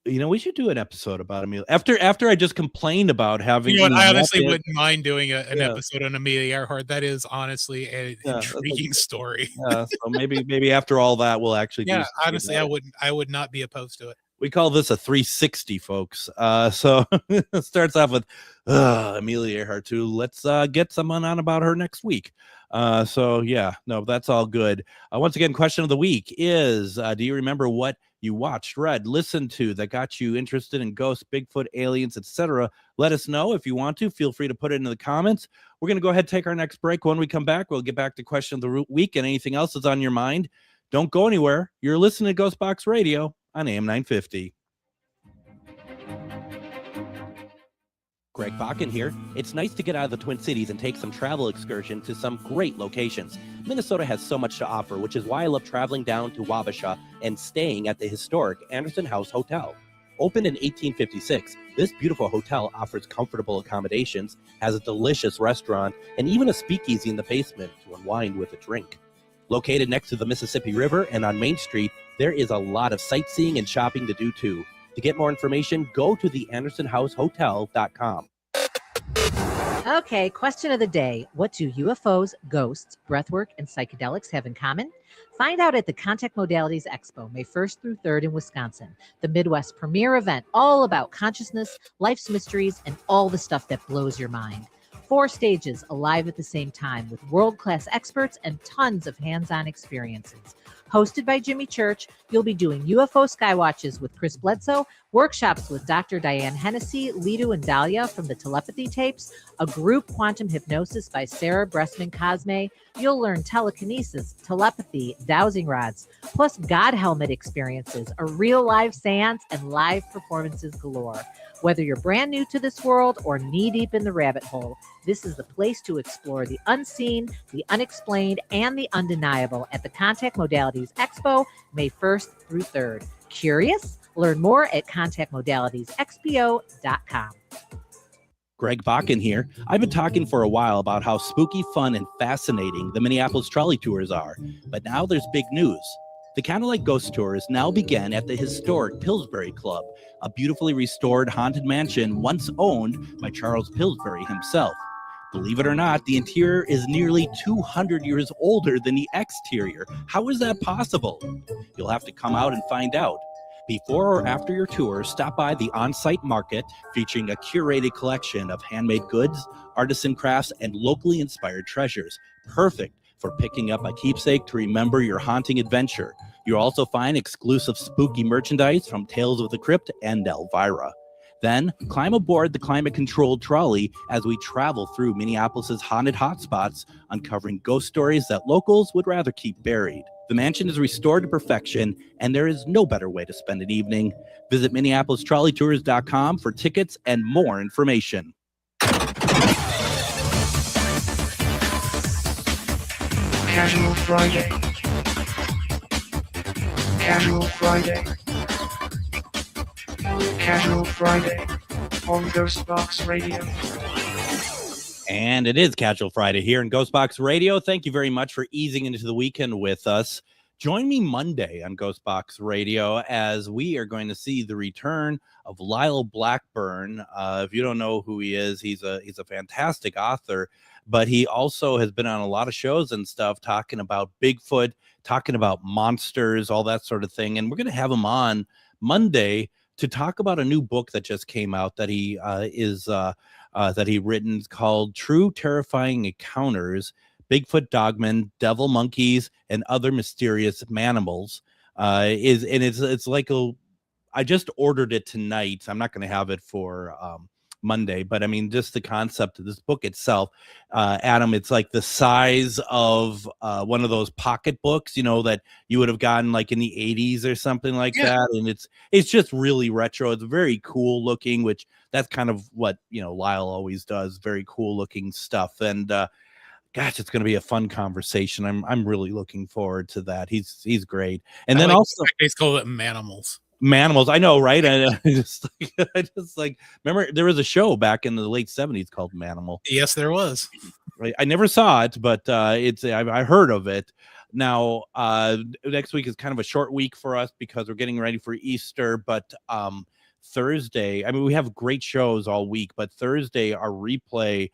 You know, we should do an episode about Amelia. After I just complained about having. You know what? I honestly wouldn't mind doing an episode on Amelia Earhart. That is honestly an intriguing story. So maybe after all that, we'll actually. Yeah, honestly, I would not be opposed to it. We call this a 360, folks. So it starts off with Amelia Earhart too. Let's get someone on about her next week. So yeah, no, that's all good. Once again, question of the week is: do you remember what you watched, read, listened to that got you interested in ghosts, Bigfoot, aliens, etc.? Let us know if you want to. Feel free to put it in the comments. We're going to go ahead and take our next break. When we come back, we'll get back to question of the week and anything else that's on your mind. Don't go anywhere. You're listening to GhostBox Radio on AM 950. Greg Bakken here. It's nice to get out of the Twin Cities and take some travel excursion to some great locations. Minnesota has so much to offer, which is why I love traveling down to Wabasha and staying at the historic Anderson House Hotel. Opened in 1856, this beautiful hotel offers comfortable accommodations, has a delicious restaurant, and even a speakeasy in the basement to unwind with a drink. Located next to the Mississippi River and on Main Street, there is a lot of sightseeing and shopping to do too. To get more information, go to the AndersonHouseHotel.com. Okay, question of the day. What do UFOs, ghosts, breathwork, and psychedelics have in common? Find out at the Contact Modalities Expo, May 1st through 3rd in Wisconsin, the Midwest premier event all about consciousness, life's mysteries, and all the stuff that blows your mind. 4 stages alive at the same time with world-class experts and tons of hands-on experiences. Hosted by Jimmy Church, you'll be doing UFO skywatches with Chris Bledsoe, workshops with Dr. Diane Hennessy, Lidu and Dahlia from the telepathy tapes, a group quantum hypnosis by Sarah Bressman Cosme. You'll learn telekinesis, telepathy, dowsing rods, plus God helmet experiences, a real live seance, and live performances galore. Whether you're brand new to this world or knee-deep in the rabbit hole, this is the place to explore the unseen, the unexplained, and the undeniable at the Contact Modalities Expo, May 1st through 3rd. Curious? Learn more at contactmodalitiesxpo.com. Greg Bakken here. I've been talking for a while about how spooky, fun, and fascinating the Minneapolis trolley tours are, but now there's big news. The Candlelight Ghost Tours now begin at the historic Pillsbury Club, a beautifully restored haunted mansion once owned by Charles Pillsbury himself. Believe it or not, the interior is nearly 200 years older than the exterior. How is that possible? You'll have to come out and find out. Before or after your tour, stop by the on-site market featuring a curated collection of handmade goods, artisan crafts, and locally inspired treasures. Perfect for picking up a keepsake to remember your haunting adventure. You'll also find exclusive spooky merchandise from Tales of the Crypt and Elvira. Then climb aboard the climate-controlled trolley as we travel through Minneapolis's haunted hotspots, uncovering ghost stories that locals would rather keep buried. The mansion is restored to perfection, and there is no better way to spend an evening. Visit MinneapolisTrolleyTours.com for tickets and more information. Casual Friday. Casual Friday. Casual Friday on GhostBox Radio. And it is Casual Friday here in GhostBox Radio. Thank you very much for easing into the weekend with us. Join me Monday on GhostBox Radio as we are going to see the return of Lyle Blackburn. If you don't know who he is, he's a fantastic author, but he also has been on a lot of shows and stuff talking about Bigfoot, talking about monsters, all that sort of thing. And we're going to have him on Monday to talk about a new book that just came out that he that he written called True Terrifying Encounters, Bigfoot, Dogmen, Devil Monkeys, and Other Mysterious Manimals. It's like I just ordered it tonight. I'm not going to have it for Monday, but I mean, just the concept of this book itself, Adam, it's like the size of one of those pocket books, that you would have gotten like in the 80s or something like that. And it's just really retro. It's very cool looking, which that's kind of what, Lyle always does. Very cool looking stuff. And gosh, it's going to be a fun conversation. I'm really looking forward to that. He's great. And then also they call it Manimals. Manimals, I know, right? I just remember there was a show back in the late 70s called Manimal. Yes, there was. Right, I never saw it, but I heard of it. Now, next week is kind of a short week for us because we're getting ready for Easter. But Thursday, I mean, we have great shows all week, but Thursday our replay,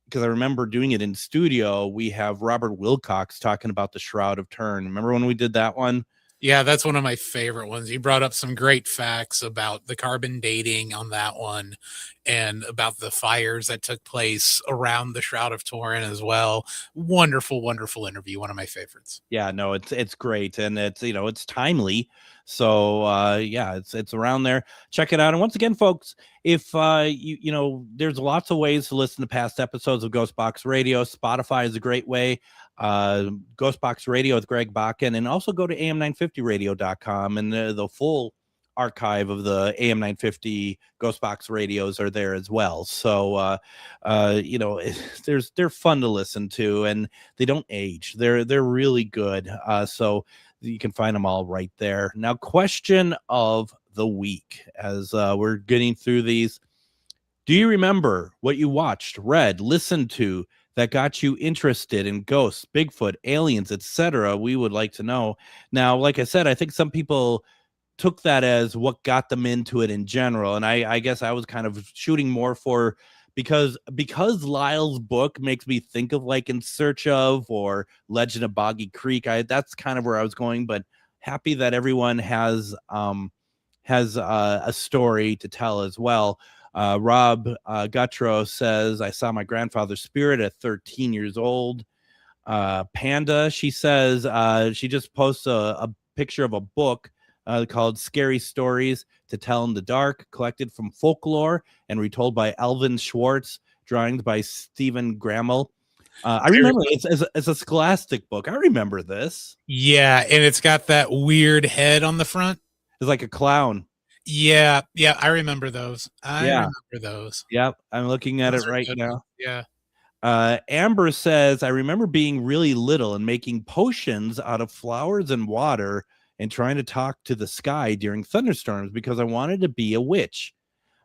because I remember doing it in studio. We have Robert Wilcox talking about the Shroud of Turin. Remember when we did that one? Yeah, that's one of my favorite ones. He brought up some great facts about the carbon dating on that one and about the fires that took place around the Shroud of Turin as well. Wonderful, wonderful interview. One of my favorites. Yeah, no, it's great, and it's timely. So it's around there. Check it out. And once again, folks, if there's lots of ways to listen to past episodes of GhostBox Radio. Spotify is a great way. GhostBox Radio with Greg Bakken, and also go to am950radio.com, and the full archive of the AM950 GhostBox radios are there as well. So they're fun to listen to, and they don't age. They're really good. So you can find them all right there. Now, question of the week, as we're getting through these. Do you remember what you watched, read, listened to that got you interested in ghosts, Bigfoot, aliens, etc.? We would like to know. Now, like I said, I think some people took that as what got them into it in general, and I guess I was kind of shooting more for because Lyle's book makes me think of like In Search Of or Legend of Boggy Creek. That's kind of where I was going, but happy that everyone has a story to tell as well. Rob Guttro says, I saw my grandfather's spirit at 13 years old. Panda, she says, she just posts a picture of a book called Scary Stories to Tell in the Dark, collected from folklore and retold by Alvin Schwartz, drawings by Stephen Grammel. I remember it's a Scholastic book. I remember this. Yeah, and it's got that weird head on the front. It's like a clown. Yeah, I remember those. Remember those. Yep, I'm looking at it right now. Yeah. Amber says, I remember being really little and making potions out of flowers and water and trying to talk to the sky during thunderstorms because I wanted to be a witch.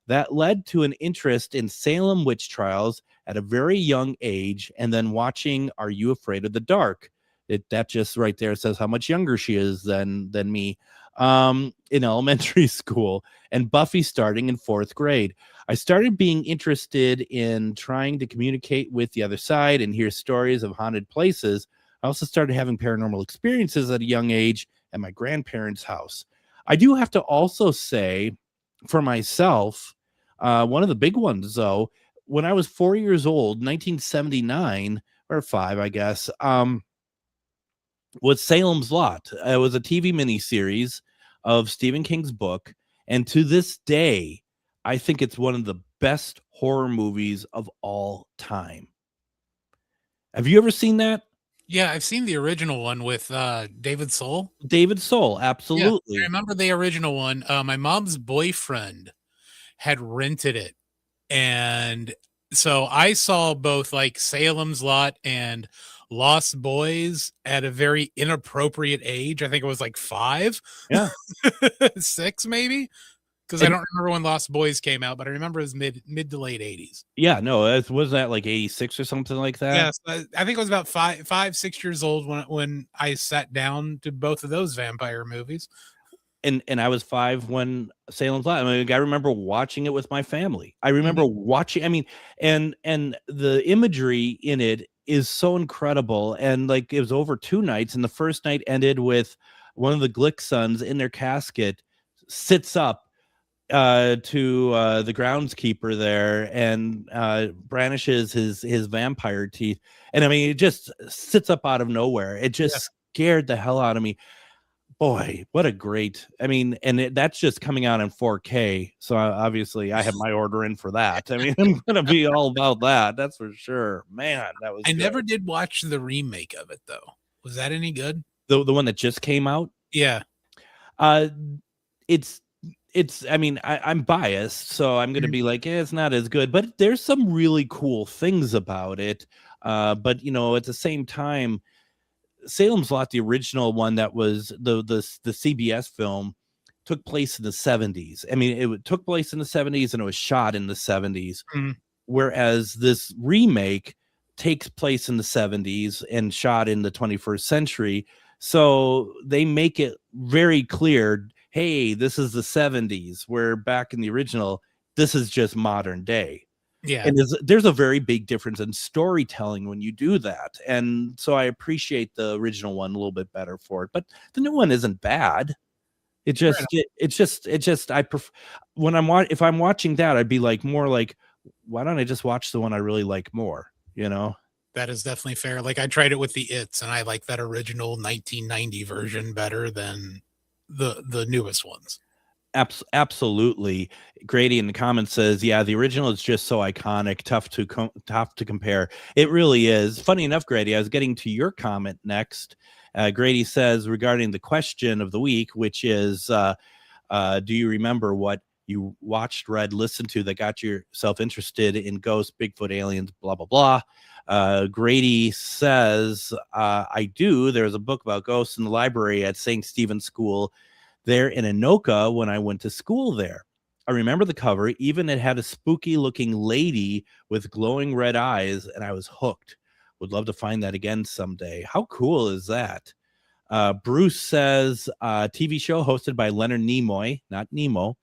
That led to an interest in Salem witch trials at a very young age, and then watching Are You Afraid of the Dark? That just right there says how much younger she is than me. In elementary school, and Buffy starting in 4th grade. I started being interested in trying to communicate with the other side and hear stories of haunted places. I also started having paranormal experiences at a young age at my grandparents' house. I do have to also say for myself, one of the big ones, though, when I was 4 years old, 1979, or 5, I guess, was Salem's Lot. It was a TV miniseries of Stephen King's book, and to this day, I think it's one of the best horror movies of all time. Have you ever seen that? Yeah, I've seen the original one with David Soul. David Soul, absolutely. Yeah, I remember the original one. My mom's boyfriend had rented it, and so I saw both like Salem's Lot and Lost Boys at a very inappropriate age. I think it was like 5. Yeah. 6 maybe. Because I don't remember when Lost Boys came out, but I remember it was mid to late 80s. Yeah, no, was that like 86 or something like that? Yes, I think it was about 5, 6 years old when I sat down to both of those vampire movies. And I was 5 when Salem's Lot. I mean, I remember watching it with my family. I remember watching. I mean, and the imagery in it is so incredible. And like it was over 2 nights, and the first night ended with one of the Glick sons in their casket sits up to the groundskeeper there and brandishes his vampire teeth. And I mean, it just sits up out of nowhere. It just scared the hell out of me. Boy, what a great, I mean, and that's just coming out in 4K. So obviously I have my order in for that. I mean, I'm going to be all about that. That's for sure. Man, that was I good. never did watch the remake of it though. Was that any good? The one that just came out. Yeah. Uh, it's, I mean, I'm biased, so I'm going to Mhm. be like, it's not as good, but there's some really cool things about it. But you know, at the same time, Salem's Lot, the original one that was the CBS film, took place in the 70s. I mean, took place in the 70s and it was shot in the 70s. Mhm. Whereas this remake takes place in the 70s and shot in the 21st century. So they make it very clear, hey, this is the 70s, where back in the original, this is just modern day. Yeah. And there's a very big difference in storytelling when you do that. And so I appreciate the original one a little bit better for it. But the new one isn't bad. It's just I prefer when if I'm watching that, I'd be like more like, why don't I just watch the one I really like more, you know? That is definitely fair. Like I tried it with the It's, and I like that original 1990 version better than the newest ones. Absolutely. Grady in the comments says, yeah, the original is just so iconic, tough to compare. It really is. Funny enough, Grady, I was getting to your comment next. Grady says regarding the question of the week, which is, do you remember what you watched, read, listened to that got yourself interested in ghosts, Bigfoot, aliens, blah, blah, blah. Grady says, I do. There's a book about ghosts in the library at St. Stephen's School there in Anoka when I went to school there. I remember the cover, even it had a spooky looking lady with glowing red eyes, and I was hooked. Would love to find that again someday. How cool is that? Bruce says, TV show hosted by Leonard Nimoy, not Nemo,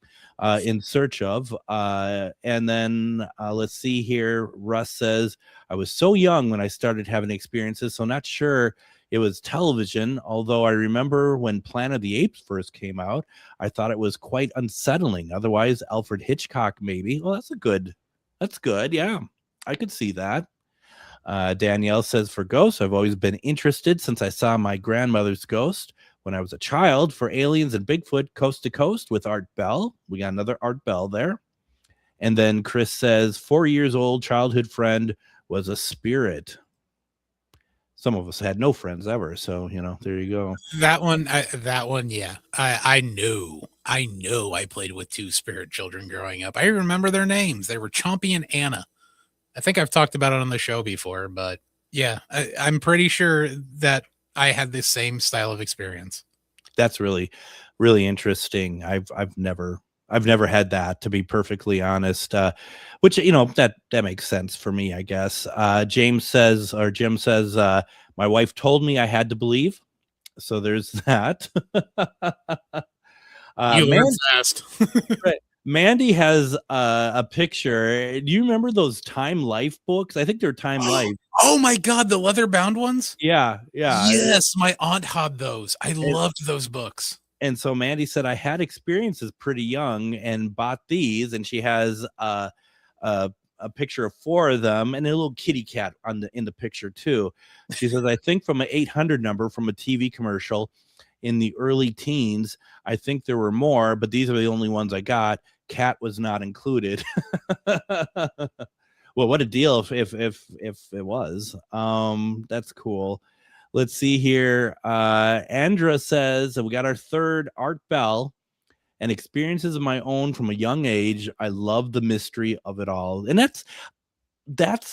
In Search of. And then let's see here. Russ says, I was so young when I started having experiences, so not sure it was television, although I remember when Planet of the Apes first came out, I thought it was quite unsettling. Otherwise, Alfred Hitchcock, maybe. Well, that's good. Yeah, I could see that. Danielle says, for ghosts, I've always been interested since I saw my grandmother's ghost when I was a child. For aliens and Bigfoot, Coast to Coast with Art Bell. We got another Art Bell there. And then Chris says, 4 years old, childhood friend was a spirit. Some of us had no friends ever, so you know, there you go. That one, yeah. I knew I played with two spirit children growing up. I remember their names. They were Chompy and Anna. I think I've talked about it on the show before, but yeah, I'm pretty sure that I had this same style of experience. That's really, really interesting. I've never had that, to be perfectly honest. Which, you know, that makes sense for me, I guess. Jim says, my wife told me I had to believe. So there's that. You learn fast. Right. Mandy has a picture. Do you remember those Time Life books? I think they're Time Life. Oh my God, the leather bound ones? Yeah. Yes, my aunt had those. I loved those books. And so Mandy said, I had experiences pretty young and bought these. And she has a picture of 4 of them and a little kitty cat in the picture too. She says, I think from an 800 number from a TV commercial in the early teens. I think there were more, but these are the only ones I got. Cat was not included. Well, what a deal if it was. That's cool. Let's see here. Andra says we got our third Art Bell and experiences of my own from a young age. I love the mystery of it all. And that's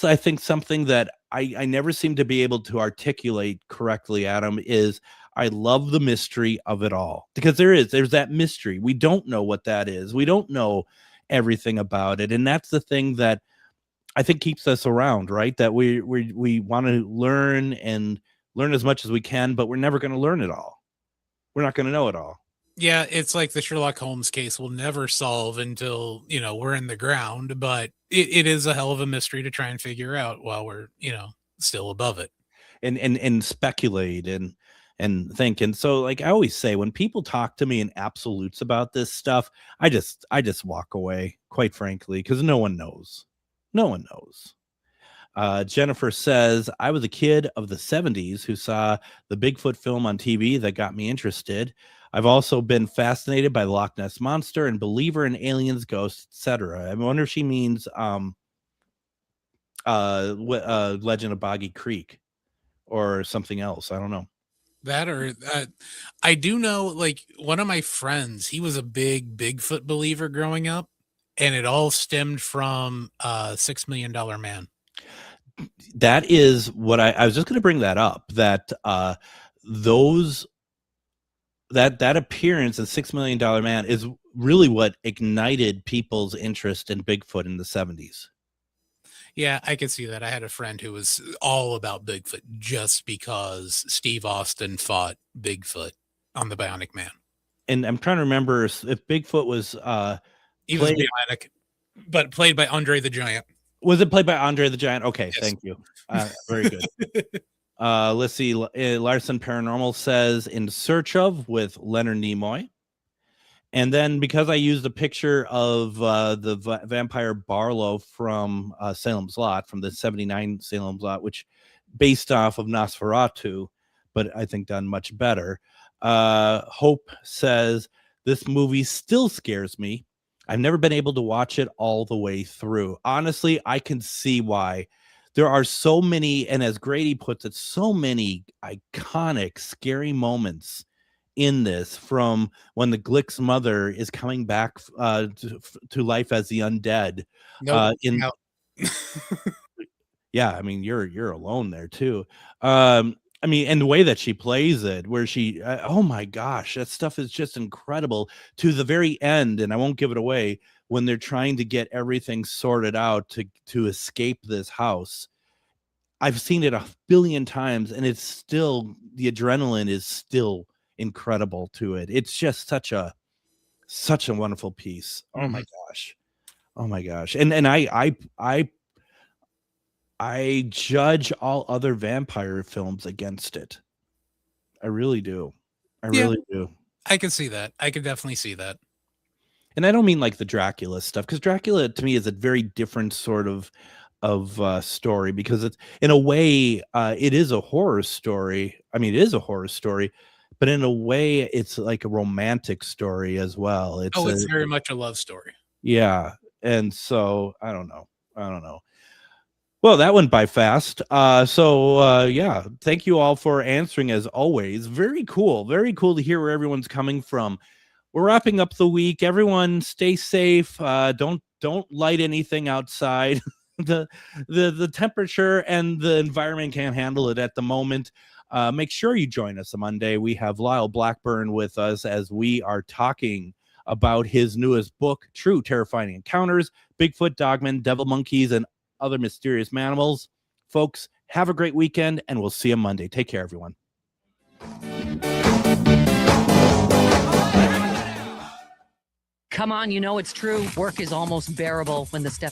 I think something that I never seem to be able to articulate correctly, Adam, is I love the mystery of it all, because there's that mystery. We don't know what that is. We don't know everything about it. And that's the thing that I think keeps us around, right? That we want to learn as much as we can, but we're never going to learn it all. We're not going to know it all. Yeah, it's like the Sherlock Holmes case we'll never solve until, we're in the ground, but it is a hell of a mystery to try and figure out while we're, still above it. And speculate and think. And so, like I always say, when people talk to me in absolutes about this stuff, I just walk away, quite frankly, because no one knows. Jennifer says, I was a kid of the 70s who saw the Bigfoot film on TV that got me interested. I've also been fascinated by the Loch Ness Monster and believer in aliens, ghosts, etc. I wonder if she means Legend of Boggy Creek or something else. I don't know. That or I do know, like, one of my friends, he was a big Bigfoot believer growing up, and it all stemmed from $6 Million Man. That is what I was just going to bring that up, that that appearance in $6 Million Man is really what ignited people's interest in Bigfoot in the 70s. Yeah, I could see that. I had a friend who was all about Bigfoot just because Steve Austin fought Bigfoot on the Bionic Man. And I'm trying to remember if Bigfoot was he was bionic, but played by Andre the Giant. Was it played by Andre the Giant? Okay, yes. Thank you. Very good. Let's see. Larson Paranormal says In Search Of with Leonard Nimoy. And then because I used a picture of the vampire Barlow from Salem's Lot, from the 79 Salem's Lot, which based off of Nosferatu, but I think done much better. Hope says, this movie still scares me. I've never been able to watch it all the way through. Honestly, I can see why. There are so many, and as Grady puts it, so many iconic, scary moments in this, from when the Glick's mother is coming back to life as the undead. No. Yeah, I mean, you're alone there too. I mean, and the way that she plays it, where she, oh my gosh, that stuff is just incredible to the very end. And I won't give it away, when they're trying to get everything sorted out to escape this house. I've seen it 1 billion times, and it's still, the adrenaline is still incredible to it. It's just such a wonderful piece. Oh my gosh. Oh my gosh. And I judge all other vampire films against it. I really do. I really do. I can see that. I can definitely see that. And I don't mean like the Dracula stuff, because Dracula to me is a very different sort of story, because it's, in a way, it is a horror story. I mean, it is a horror story, but in a way it's like a romantic story as well. It's very much a love story. Yeah. And so I don't know. Well, that went by fast. Yeah, thank you all for answering as always. Very cool to hear where everyone's coming from. We're wrapping up the week. Everyone stay safe. Don't light anything outside. The temperature and the environment can't handle it at the moment. Make sure you join us on Monday. We have Lyle Blackburn with us as we are talking about his newest book, True Terrifying Encounters, Bigfoot, Dogmen, Devil Monkeys, and Other Mysterious Animals. Folks, have a great weekend, and we'll see you Monday. Take care, everyone. Come on, you know it's true. Work is almost bearable when the step